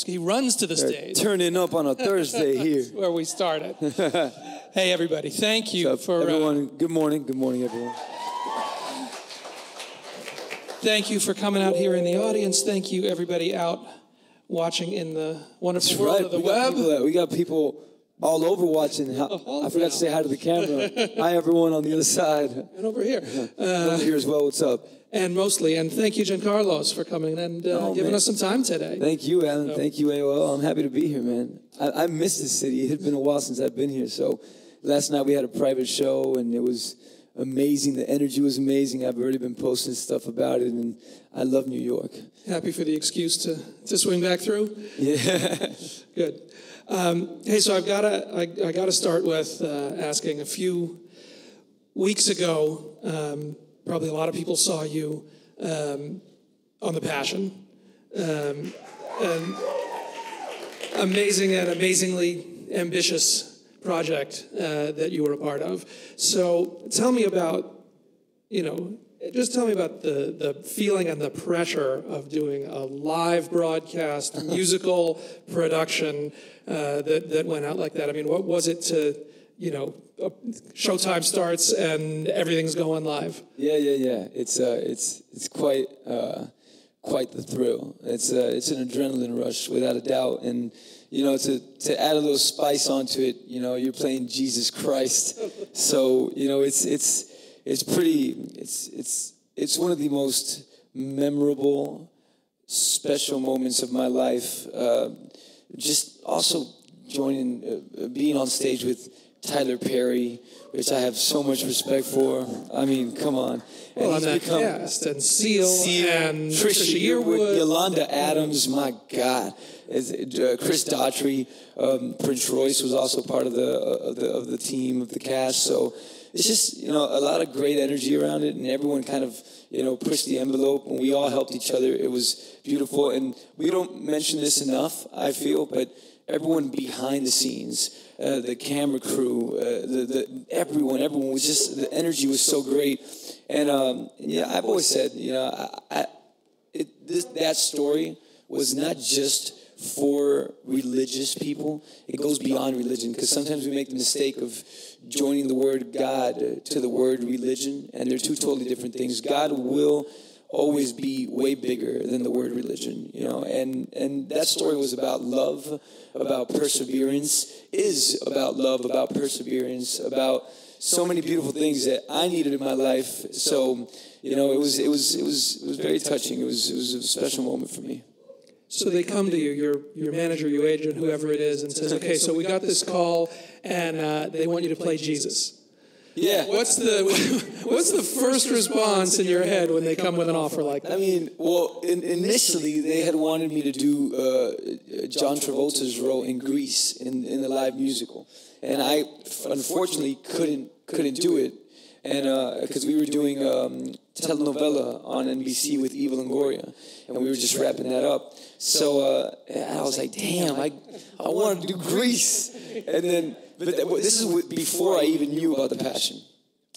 he runs to the stage. Turning up on a Thursday here. That's where we started. Hey, everybody. Thank you for... everyone, good morning. Good morning, everyone. Thank you for coming out here in the audience. Thank you, everybody out watching in the wonderful world of the web. We got people all over watching. I forgot to say hi to the camera. Hi, everyone on the other side. And over here. Over here as well. What's up? And thank you, Jencarlos, for coming and giving us some time today. Thank you, Alan. Thank you, AOL. I'm happy to be here, man. I miss this city. It had been a while since I've been here. So last night we had a private show, and it was amazing. The energy was amazing. I've already been posting stuff about it, and I love New York. Happy for the excuse to swing back through? Yeah. Good. Hey, so I gotta start with asking. A few weeks ago, probably a lot of people saw you on The Passion. An amazing and amazingly ambitious project that you were a part of. So tell me about, just tell me about the feeling and the pressure of doing a live broadcast, musical production that went out like that. I mean, what was it to, showtime starts and everything's going live? Yeah. It's quite the thrill. It's an adrenaline rush without a doubt, and to add a little spice onto it, you're playing Jesus Christ. So it's one of the most memorable, special moments of my life. Just also being on stage with Tyler Perry, which I have so much respect for. I mean, come on. Well, on that cast, and Seal and Trisha Yearwood, Yolanda Adams, my God. Chris Daughtry, Prince Royce was also part of the team, of the cast. So it's just, a lot of great energy around it, and everyone kind of, pushed the envelope, and we all helped each other. It was beautiful, and we don't mention this enough, I feel, but everyone behind the scenes, the camera crew, everyone was just, the energy was so great. And I've always said, that story was not just for religious people. It goes beyond religion, because sometimes we make the mistake of joining the word God to the word religion, and they're two totally different things. God will always be way bigger than the word religion, and that story was about love, about perseverance, is about love, about perseverance, about so many beautiful things that I needed in my life. So, it was very touching. It was a special moment for me. So they come to you, your manager, your agent, whoever it is, and says, okay, so we got this call, and they want you to play Jesus. Yeah. What's the first response in your head when they come with an offer like that? I mean, well, initially they had wanted me to do John Travolta's role in Grease in the live musical, and I unfortunately couldn't do it, and because we were doing telenovela on NBC with Eva Longoria, and we were just wrapping that up. So I was like, damn, I want to do Grease, and then. But this is before I even knew about The Passion.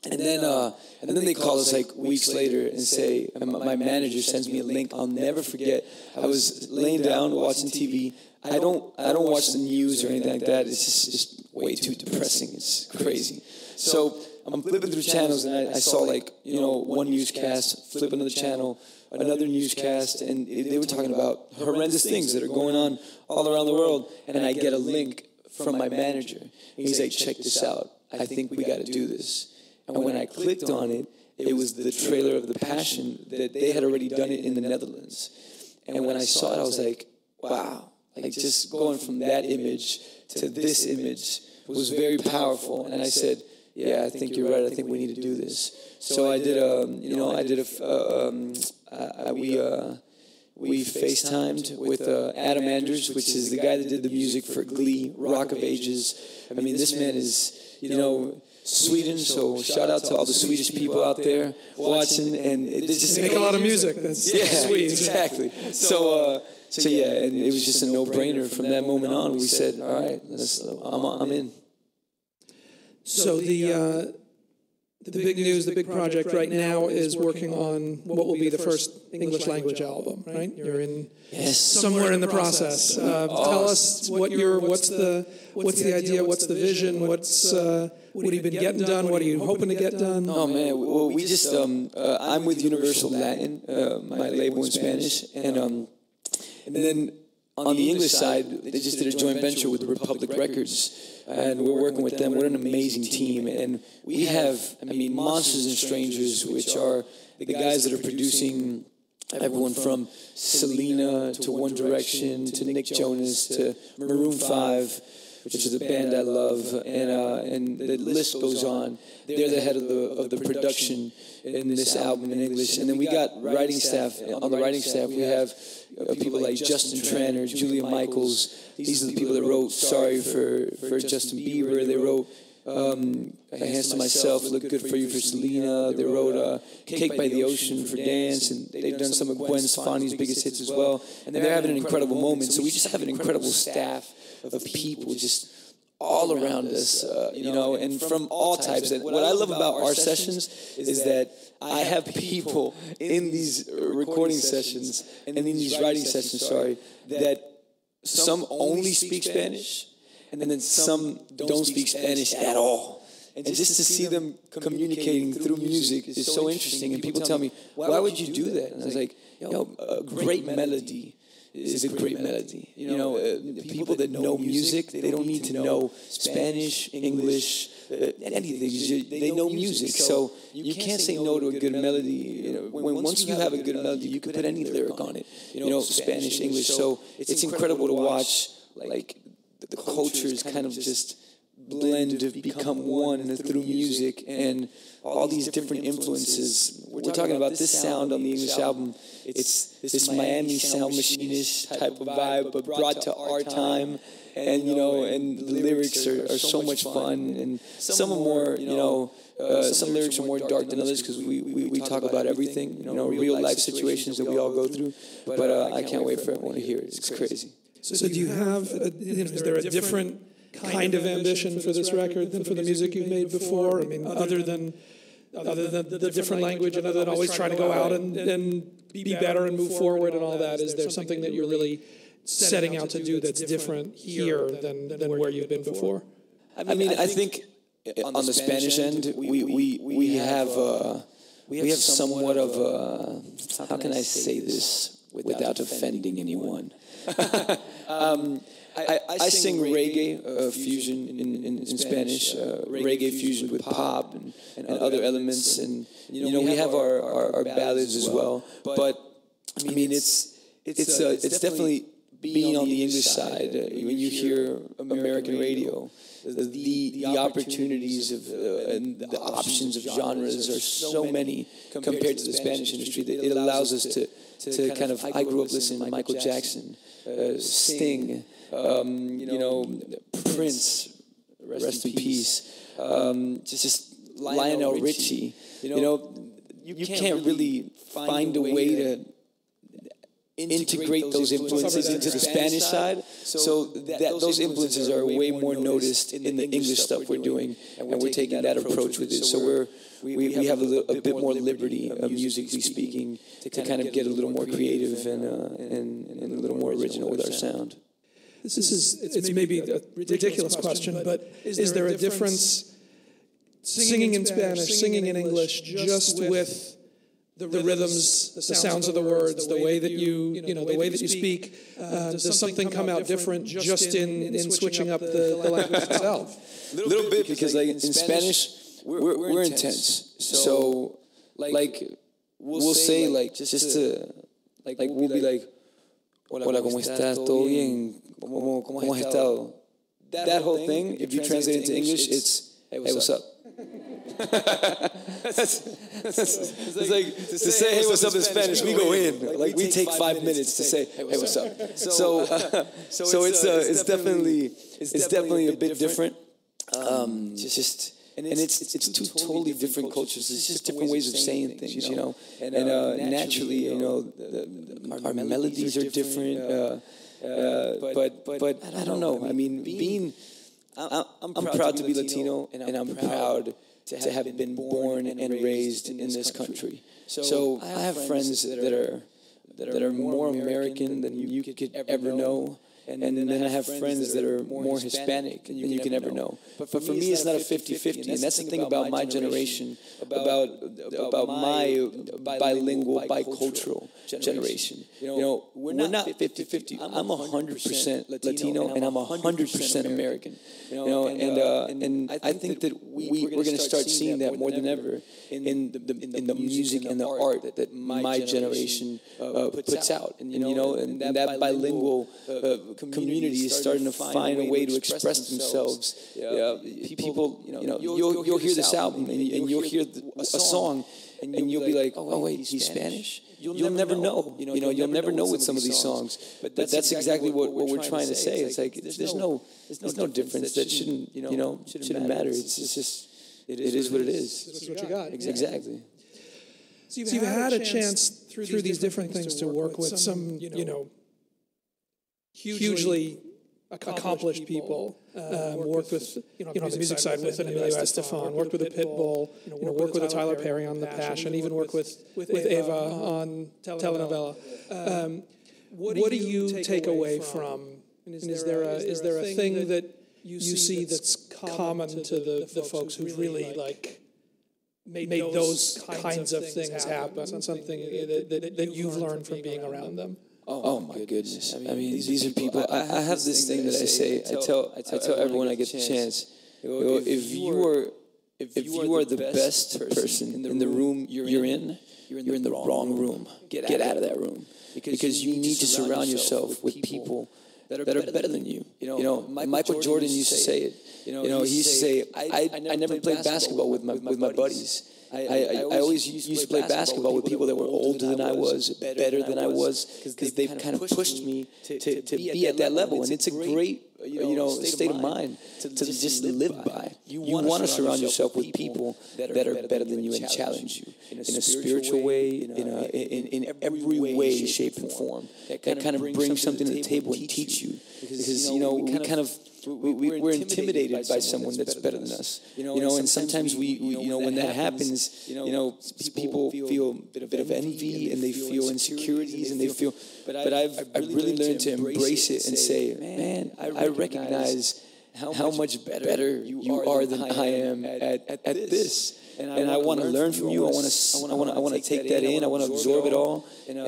And then they call us like weeks later and say, my manager sends me a link. I'll never forget. I was laying down watching TV. I don't watch the news or anything like that. It's just way too depressing. It's crazy. So I'm flipping through channels, and I saw one newscast, flip another channel, another newscast, and they were talking about horrendous things that are going on all around the world. And then I get a link from my manager. He's like, check this out. I think we got to do this. And when I clicked on it, it was the trailer of The Passion that they had already done it in the Netherlands. And when I saw it, I was like, wow. Like, just going from that image to this image was very powerful. And I said, yeah, I think you're right. I think we need to do this. So I did we FaceTimed with Adam Anders, which is the guy that did the music for Glee, Rock of Ages. I mean, this man is, Sweden, so shout out to all the Swedish people out there watching. And it just make a lot of music. That's sweet. Exactly. So yeah, and it was just a no-brainer from that moment on. We said, all right, I'm in. So the big news, the big project right now is working on what will be the first English language album, right? You're in somewhere in the process. Tell us what's the idea, what's the vision, what have you been getting done, what are you hoping to get done? Oh man, well we just I'm with Universal Latin, my label in Spanish, and then on the English side, they just did a joint venture with Republic Records. And we're working with them. We're an amazing team. And we have, Monsters and Strangers, which are the guys that are producing everyone from Selena to One Direction to Nick Jonas to Maroon 5, which is a band I love, and the list goes on. They're the head of the production in this album in English. And then we got writing staff. On the writing staff, we have people like Justin Tranter, Julia Michaels. These are the people that wrote Sorry for Justin Bieber. They wrote Hands to Myself, Look Good for You for Selena. They wrote Cake by the Ocean for Dance. And they've done some of Gwen Stefani's biggest hits as well. And they're having an incredible moment. So we just have an incredible staff of people just all around us, and from all types. And what I love about our sessions is that I have people in these recording sessions and in these writing sessions, that some only speak Spanish and then some don't speak Spanish at all. And just to see them communicating through music is so interesting. And people tell me, why would you do that? And I was like, a great melody is a great melody. People that know music, they don't need to know Spanish, English, anything. They know music. So you can't say no to a good melody. Once you have a good melody, you can put any lyric on it. Spanish, English. So it's incredible to watch, like, the cultures kind of just blend to become one through music and all these different influences. We're talking about this sound on the English album. It's this Miami sound machine-ish type of vibe, but brought to our time. And and the lyrics are so much fun. And some are more, some lyrics are more dark than others because we talk about everything, real life situations that we all go through. But I can't wait for everyone to hear it. It's crazy. So do you have, is there a different kind of ambition for this record than for the music you've made before? Other than the different language and other than always trying to go out and be better and move forward and all that, is there something that you're really setting out to do that's different here than where you've been before? I think on the Spanish end, we have somewhat of a, how can I say this without offending anyone? I sing reggae fusion in Spanish, reggae fusion with pop and other elements, and we have our ballads as well. But it's definitely being on the English side. When you hear American radio, the opportunities and the options of genres are so many compared to the Spanish industry that it allows us to kind of. I grew up listening to Michael Jackson, Sting. Prince, rest in peace. Just Lionel Richie. You can't really find a way to integrate those influences into the Spanish side. So those influences are way more noticed in the English stuff we're doing, and we're taking that approach with it. So we have a bit more liberty, musically speaking, to kind of get a little more creative and a little more original with our sound. It's maybe a ridiculous question, but is there a difference singing in Spanish, singing in English, just with the rhythms, the sounds of the words, the way that the way that you speak? Does something come out different just in switching up the language itself? A little bit, because like in Spanish, we're intense. So like we'll say just to we'll be like, hola, ¿cómo estás? ¿Todo bien? ¿Cómo has estado? That whole thing, if you translate it into English, it's, hey, what's up? It's like to say, hey, what's up in Spanish, we go in. Like, we take 5 minutes to say, hey, what's up? So it's definitely a bit different. And it's two totally different cultures. It's just different ways of saying things, And naturally, our melodies are different. But I don't know. I'm proud to be Latino, and I'm proud to have been born and raised in this country. So I have friends that are more American than you could ever know. And then I have friends that are more Hispanic than you can ever know. But for me, it's not a 50-50. And that's the thing about my generation, about my bilingual, bicultural generation. You know, we're not 50-50. I'm 100% Latino and I'm 100% American. You know, and I think that we're going to start seeing that more than ever in the music and the art that my generation puts out. And you know, and that bilingual community is starting to find a way to express themselves. People, you know, you'll hear this album and you'll hear a song and you'll be like, oh wait, he's Spanish? You'll never know. You know, you'll never know with some of these songs. But that's exactly what we're trying to say. It's like there's no difference that shouldn't matter. It's just it is what it is. It's what you got. Exactly. So you've had a chance through these different things to work with some, hugely accomplished people. Worked with, on the music side with an Emilio Estefan, worked with a Pitbull, worked with a Tyler Perry on The Passion, even worked with Eva on Telenovela. What do you take away from, and is there a thing that you see that's common to the folks who've really made those kinds of things happen, something that you've learned from being around them? Oh my goodness! I mean, these are people. I have this thing that I say. I tell everyone I get the chance. If you are the best person in the room you're in the wrong room. Get out of that room, because you need to surround yourself with people that are better than you. You know, Michael Jordan used to say it. He used to say, I never played basketball with my buddies. I always used to play basketball with people that were older than I was, better than I was, because they've kind of pushed me to be at that level. And it's a great state of mind to just live by. You want to surround yourself with people that are better than you and challenge you in a spiritual way, in every way, shape, and form. That kind of brings something to the table and teach you. Because, we're intimidated by someone that's better than us. And sometimes when that happens, people feel a bit of envy and they feel insecurities and they feel, but I've really learned to embrace it and say, man, I recognize how much better you are than I am at this. And I want to learn from you. I want to take that in. I want to absorb it all. And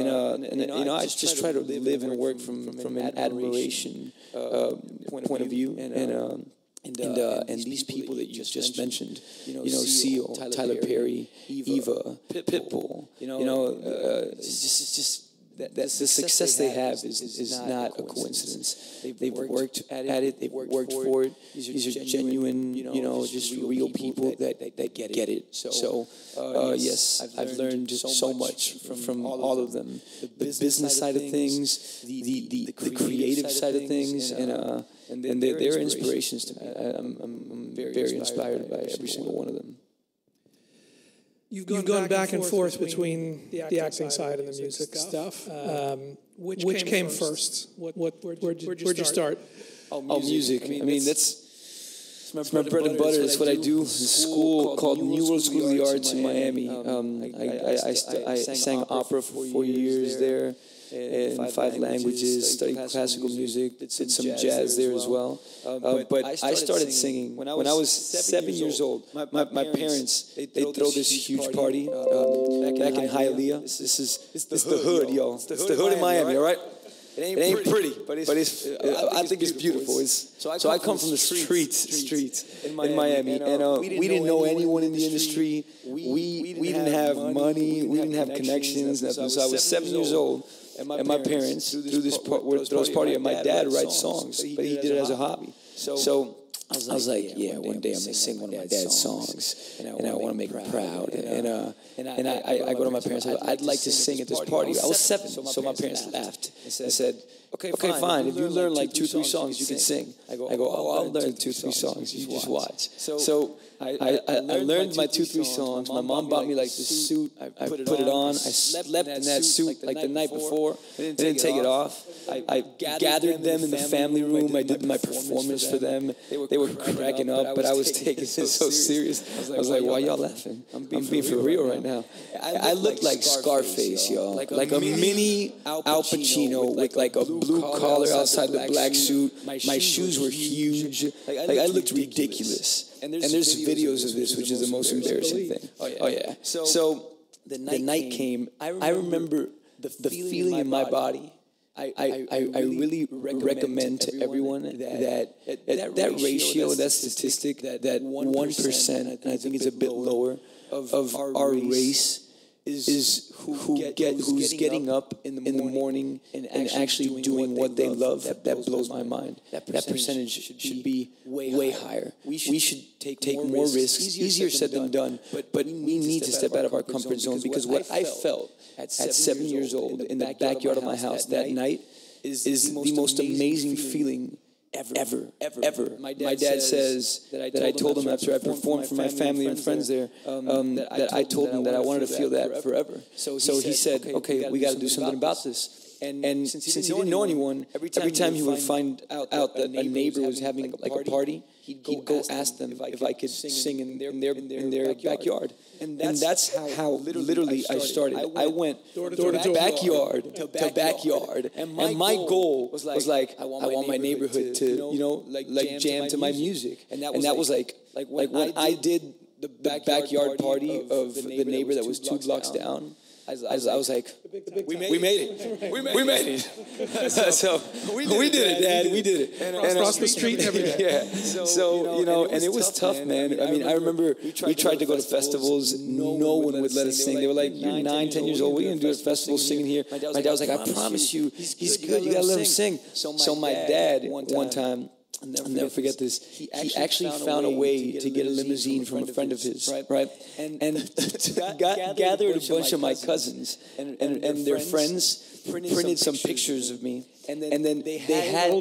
I just try to live and work from an admiration point of view. And these people that you just mentioned, Seal, Tyler Perry, Eva, Pitbull, it's just the success they have is not a coincidence. They've worked at it. They've worked for it. These are genuine, just real people that get it. So yes, I've learned so much from all of them. The business side of things, the creative side of things, and they're inspirations to me. I'm very inspired by every single one of them. You've gone back and forth between the acting side and the music stuff. Which came first? Where'd you start? Oh, music. I mean, that's my bread and butter. That's what I do. There's a school called New World School of the Arts in Miami. I sang opera for 4 years there. In 5 languages, studied classical music, did some jazz there as well. But I started singing when I was 7 years old. My parents, they throw this huge party back in Hialeah. It's the hood, y'all. It's the hood in Miami, all right? It ain't pretty, but I think it's beautiful. So I come from the streets in Miami, and we didn't know anyone in the industry. We didn't have money. We didn't have connections. So I was 7 years old. And my parents threw this party, and my dad writes songs, but he did it as a hobby. So I was like, yeah, one day I'm going to sing one of my dad's songs, and I want to make him proud. And I go to my parents, I go, I'd like to sing at this party. I was 7, so my parents laughed and said, okay, fine. If you learn like 2-3 songs, you can sing. I go, oh, I'll learn 2-3 songs. You just watch. So I learned my 2-3 songs. My mom bought me like this suit. I put it on. I slept in that suit like the night before. I didn't take it off. I gathered them in the family room. I did my performance for them. They were cracking up, but I was taking it so serious. I was like, why y'all laughing? I'm being for real right now. I looked like Scarface, y'all. Like a mini Al Pacino with like a blue collar outside the black suit. My shoes were huge. Like I looked ridiculous. And there's videos of this, which is the most embarrassing thing. Oh yeah. So the night came. I remember the feeling in my body. I really recommend to everyone that ratio, that statistic, that 1%, and I think it's a bit lower, of our race is who's getting up in the morning and actually doing what they love. That blows my mind. That percentage should be way higher. We should take more risks. Easier said than done, but we need to step out of our comfort zone, because what I felt at 7 years old in the backyard of my house that night is the most amazing feeling ever. My dad says that I told him after I performed for my family and friends there, that I told him that I wanted to feel that forever. So he said, okay, we got to do something about this. And since he didn't know anyone, every time he would find out that a neighbor was having like a party, he'd go ask them if I could sing in their backyard. And that's how literally I started. I went door to backyard to backyard, and my goal was like I want my neighborhood to like jam to my music, and that was like when I did the backyard party of the neighbor that was 2 blocks down. I was like, we made it. We made it. So we did it, Dad. We did it. And across the street every day. Yeah. So, and it was tough, man. I mean, I remember we tried to go to festivals. No one would let us sing. They were like, you're 9, 10 years old. We're going to do a festival singing here. My dad was like, I promise you, he's good. You got to let him sing. So my dad, one time, I'll never forget this. He actually found a way to get a limousine from a friend of his, right? And gathered a bunch of my cousins and their friends, printed some pictures of me. And then they had,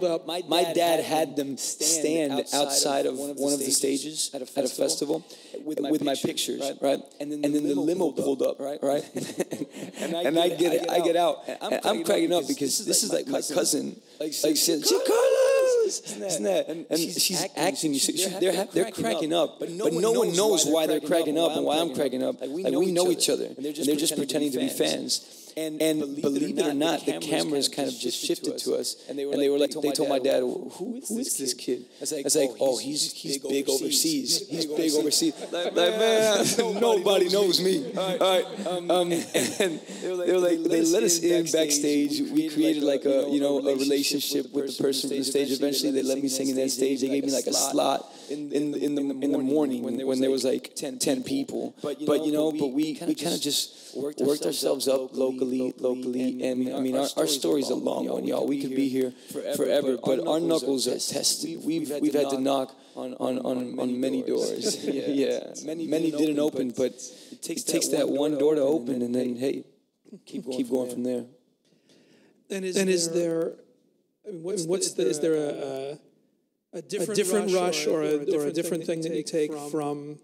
my dad had them stand outside of one of the stages at a festival with my pictures, right? And then the limo pulled up, right? And I get out. And I'm cracking up because this is like my cousin, like saying, Jencarlos! Isn't that? And she's acting. They're cracking up, but no one knows why they're cracking up and why I'm cracking up. Like we know each other, and they're just pretending to be fans. And believe it or not, the cameras kind of just shifted to us, and they were like, they told my dad, who is this kid? I was like, oh, he's big overseas. He's big overseas. Like, man, nobody knows me. All right. And they were like, they let us in backstage. We created like a relationship with the person from the stage. Eventually, they let me sing in that stage. They gave me like a slot in the morning when there was like 10 people. But we kind of just worked ourselves up locally, and I mean our story's a long one, y'all. We could be here forever, but our knuckles are tested. We've had to knock on many doors. Yeah, many didn't open, but it takes that one door to open, and then hey, keep going from there. And is there is there a different rush or a different thing that you take from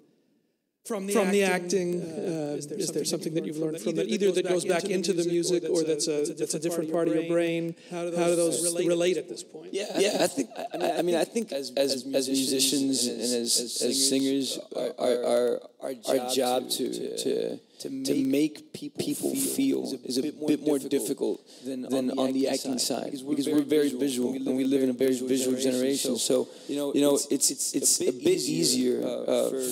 the acting? Is there something that you've learned from that, either that goes back into the music or that's a different part of your brain? How do those relate at this point? Yeah. I think as musicians and as singers, our job to make people feel is a bit more difficult than on the acting side, because we're very visual and we live in a very visual generation. So it's a bit easier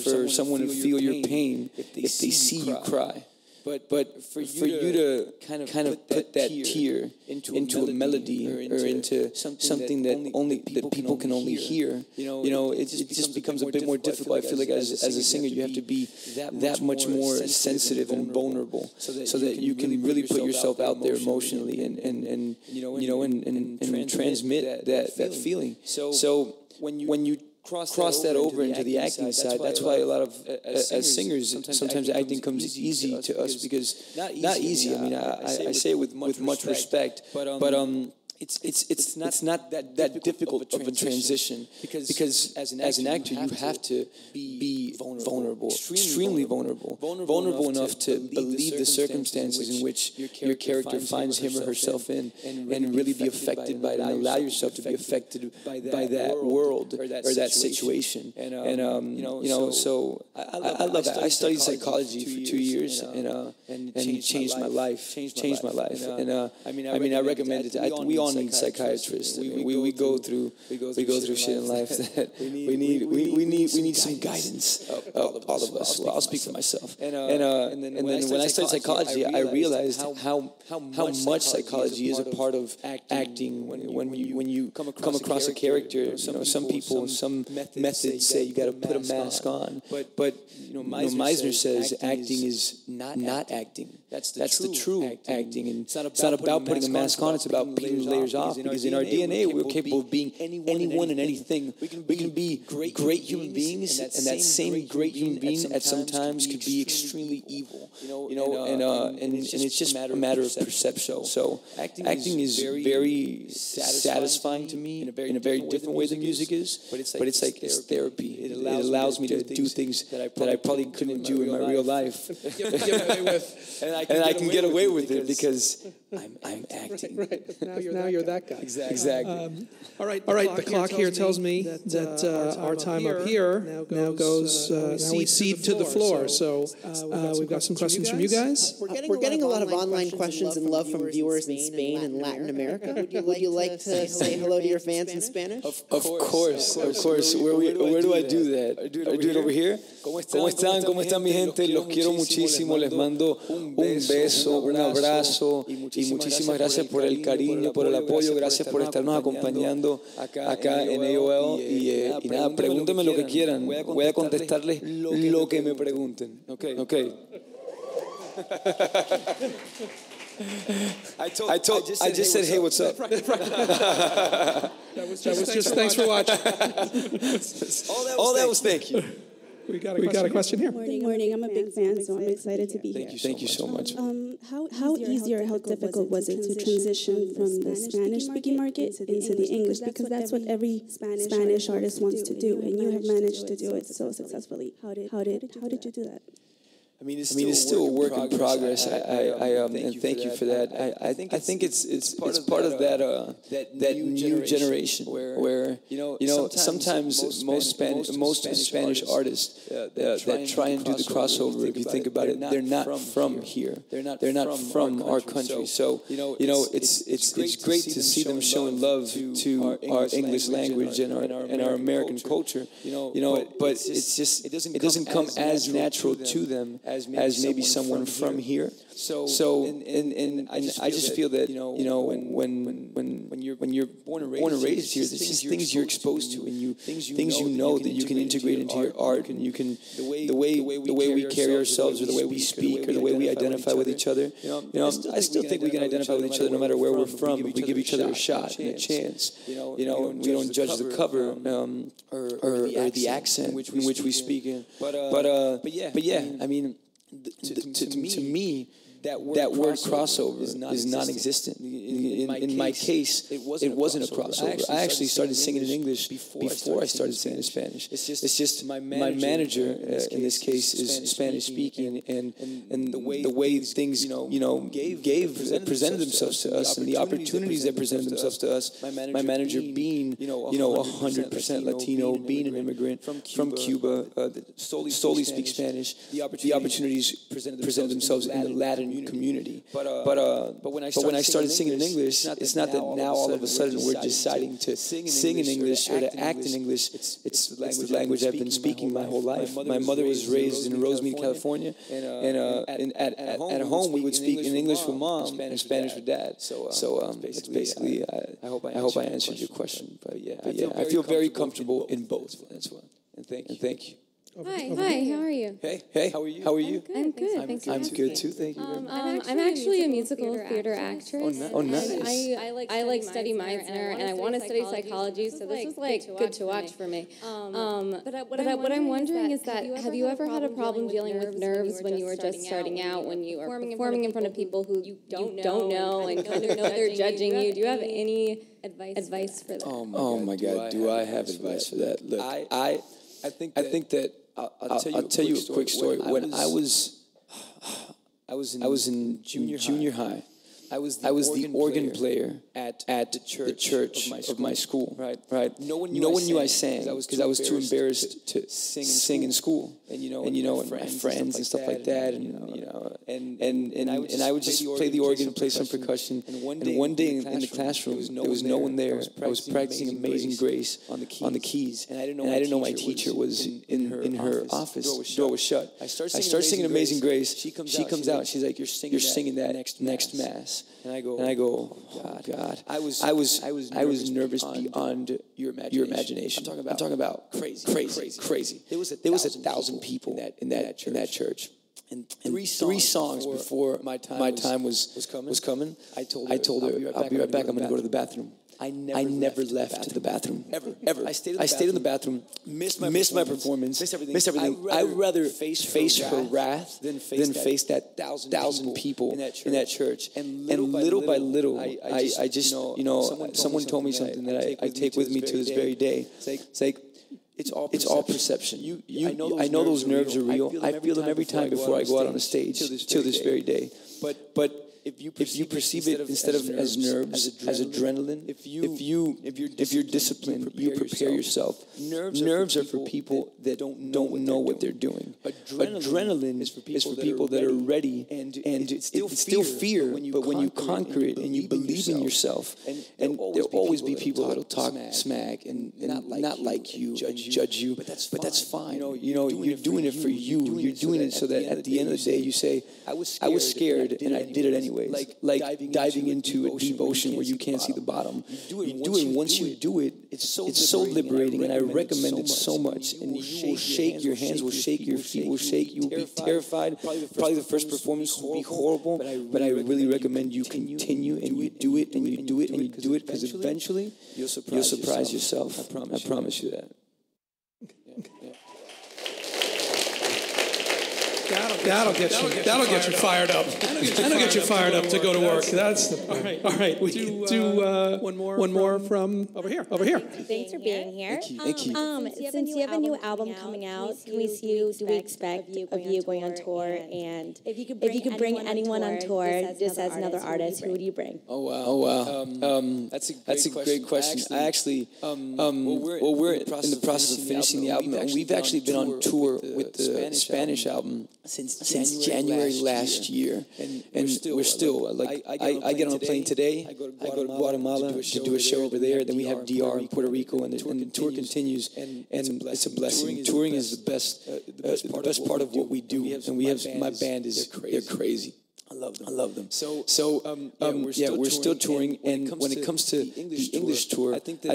for someone to feel your pain if they see you cry. But for you to kind of put that tear into a melody or into something that people can only hear, it just becomes a bit more difficult. I feel like as a singer, you have to be that much more sensitive and vulnerable, so that you can really put yourself out there emotionally and transmit that feeling. So when you cross that over into the acting side. That's why a lot of, as singers, sometimes acting comes easy to us, because not easy. I mean, I say it with much respect, but it's not that difficult of a transition because as an actor you have to be vulnerable, extremely vulnerable enough to believe the circumstances in which your character finds him or herself in, and really be affected by it, and allow yourself to be affected by that world or that situation. And so I love that. I studied psychology for 2 years, and it changed my life. And I recommend it. We all need psychiatrists. We go through shit in life that we need some guidance. All of us. Well, I'll speak for myself. And then when I studied psychology, I realized how much psychology is a part of acting. When you come across a character, some people, some methods say you got to put a mask on, but Meisner says acting is not acting. That's the true acting, and it's not about putting a mask on. It's about peeling the layers off. Because in our DNA, we're capable of being anyone and anything. We can be great human beings, and that same great human being at some times could be extremely evil. And it's just a matter of perception. So acting is very satisfying to me in a very different way than music is. But it's like it's therapy. It allows me to do things that I probably couldn't do in my real life. And I can get away with it because I'm acting. Right. Now you're that guy. Exactly. All right. The clock here tells me that our time up here now goes. Now we cede to the floor. So we've got some questions from you guys. We're getting a lot of online questions and love from viewers in Spain and Latin America. Would you like to say hello to your fans in Spanish? Of course. Where do I do that? I do it over here. ¿Cómo están mi gente? Los quiero muchísimo. Les mando un beso, un abrazo y muchísimas gracias por el cariño, por el apoyo. Gracias por estarnos acompañando acá en AOL. Y nada, pregúntenme lo que quieran. Voy a contestarles lo que me pregunten. Okay. I just said, hey, what's up? That was just thanks for watching. All that was thank you. We got a question here. Good morning. I'm a big fan, so I'm excited to be here. Thank you so much. How easy or how difficult was it to transition from the Spanish-speaking market into the English? Because that's what every Spanish artist wants to do, and you have managed to do it so successfully. How did you do that? I mean, it's still a work in progress. And thank you for that. I think it's part of that new generation where sometimes most Spanish artists that try and do the crossover, if you think about it, they're not from here. They're not from our country. So it's great to see them showing love to our English language and our American culture. But it doesn't come as natural to them as maybe someone from here. So and I just feel that when you're born and raised here, there's just things you're exposed to, and things you know that you can integrate into your art, and you can the way we carry ourselves, or the way we speak, or the way we identify with each other. I still think we can identify with each other no matter where we're from if we give each other a shot and a chance. We don't judge the cover or the accent in which we speak in. But yeah, I mean. To me, that word crossover is non-existent. In my case, it wasn't a crossover. I actually started singing in English before I started singing in Spanish. It's just my manager, in this case, is Spanish-speaking, and the way things presented themselves to us, and the opportunities that presented themselves to us. My manager being 100% Latino, being an immigrant from Cuba, solely speaks Spanish. The opportunities presented themselves in the Latin community. But when I started singing in English, it's not that now all of a sudden we're deciding to sing in English or to act in English. It's the language I've been speaking my whole life. My mother was raised in Rosemead, California, and at home we would speak in English with mom and Spanish with dad. So it's basically. I hope I answered your question. But yeah, I feel very comfortable in both. That's why. And thank you. Hi, how are you? Hey, how are you? How are you? I'm good. Thanks for I'm asking. good too. Thank you very much. I'm actually a musical theater actress. Oh, nice. I like study Meisner, and I want to study psychology, so this was like good to watch for me. But what I'm wondering is that have you ever had a problem dealing with nerves when you were just starting out, when you are performing in front of people who you don't know and kind of know they're judging you? Do you have any advice for that? Oh my God, do I have advice for that? Look, I think that I'll tell you a quick story. When I was in junior high. I was the organ player at the church of my school. Right. No one knew I sang because I was too embarrassed to sing in school. And my friends and stuff like that. And I would just play the organ, play some percussion. And one day in the classroom, there was no one there. I was practicing Amazing Grace on the keys, and I didn't know my teacher was in her office. Door was shut. I start singing Amazing Grace. She comes out. She's like, "You're singing that next mass." And I go, oh God. I was nervous beyond your imagination. I'm talking about crazy. There was 1,000 people in that church. And three songs before my time was coming. I told her, I'll be right back. I'm going to go to the bathroom. I never left the bathroom. Ever. I stayed in the bathroom, missed my performance, missed everything. I'd rather face her wrath than face that 1,000 people in that church. And little by little, I just, someone told me something that I take with me to this very day. It's like, it's all perception. I know those nerves are real. I feel them every time before I go out on a stage till this very day. But if you perceive it instead of as nerves, as adrenaline, if you're disciplined, you prepare yourself. Nerves are for people that don't know what they're doing. Adrenaline is for people that are ready, and it's still fear, but when you conquer it and you believe in yourself, and there'll always be people that'll talk smack and not like you and judge you, but that's fine. You're doing it for you. You're doing it so that at the end of the day you say, I was scared and I did it anyway. Like diving into a deep ocean where you can't see the bottom. You do it once you do it. It's so liberating, and I recommend it so much. And you will shake, your hands will shake, your feet will shake. You will be terrified. Probably the first performance will be horrible, but I really recommend you continue and you do it and you do it and you do it, because eventually you'll surprise yourself. I promise you that. That'll get you fired up. That'll get you fired up to go to work. That's all right. We do one more from over here. Thanks for being here. Thank you. Since you have a new album coming out, do we expect of you going on tour? And if you could bring anyone on tour, just as another artist, who would you bring? Oh wow. That's a great question. I actually, we're in the process of finishing the album, and we've actually been on tour with the Spanish album since January last year, and we're still like I get on a plane today. I go to Guatemala to do a show over there. Then we have DR in Puerto Rico, and the tour continues. And it's a blessing. Touring is the best part of what we do, and we have my band they're crazy. I love them. We're still touring, and when it comes to the English tour, I think that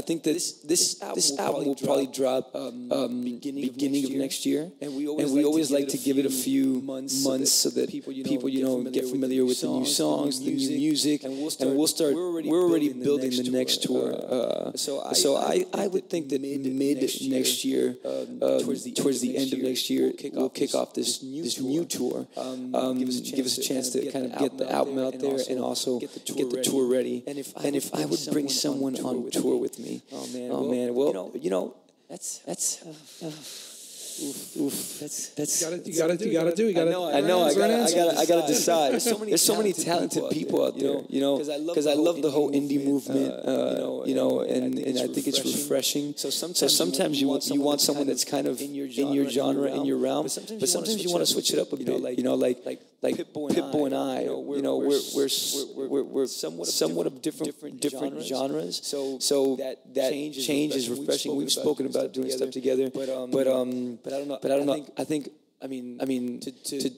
this album will probably drop beginning of next year, and we always like to give it a few months so that people get familiar with the new songs, the new music, and we'll start. We're already building the next tour. So I would think that mid next year, towards the end of next year, we'll kick off this new tour. Give us a chance to kind of get the album out there and also get the tour ready. And if I would bring someone on tour with me, oh man, well, that's. That's you gotta do. I gotta decide. There's so many talented people out there, because I love the whole indie movement, and I think it's refreshing. So sometimes you want someone that's kind of in your genre, in your realm, but sometimes you want to switch it up a bit, like Pitbull and I, we're somewhat of different genres. So that change is refreshing. We've spoken about doing stuff together, but I don't know. I think I mean, to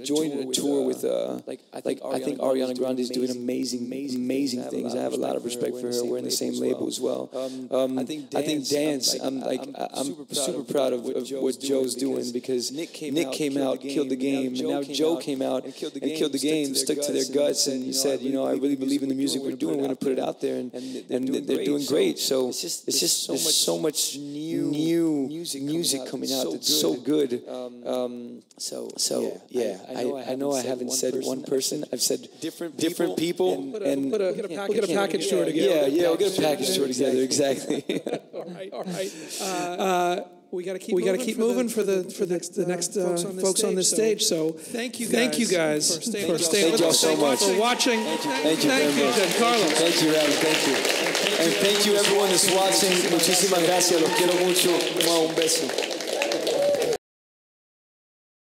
join a tour with, I think Ariana Grande is doing amazing things. I have a lot of respect for her. We're in the same label as well. I think dance. I'm super proud of what Joe's doing, because Nick came out, killed the game, and now Joe came out and killed the game, stuck to their guts, and he said, I really believe in the music we're doing. We're going to put it out there, and they're doing great. So it's just there's so much new music coming out that's so good. I know I haven't said one person. I've said different people. We'll get a package tour together. Yeah, we'll get a package tour together. Exactly. All right. We got to keep moving for the next folks on this stage. So thank you guys for staying with us. Thank you all so much for watching. Thank you, Jencarlos. Thank you, Ravi. Thank you. And thank you everyone that's watching. Muchísimas gracias. Los quiero mucho. Un beso.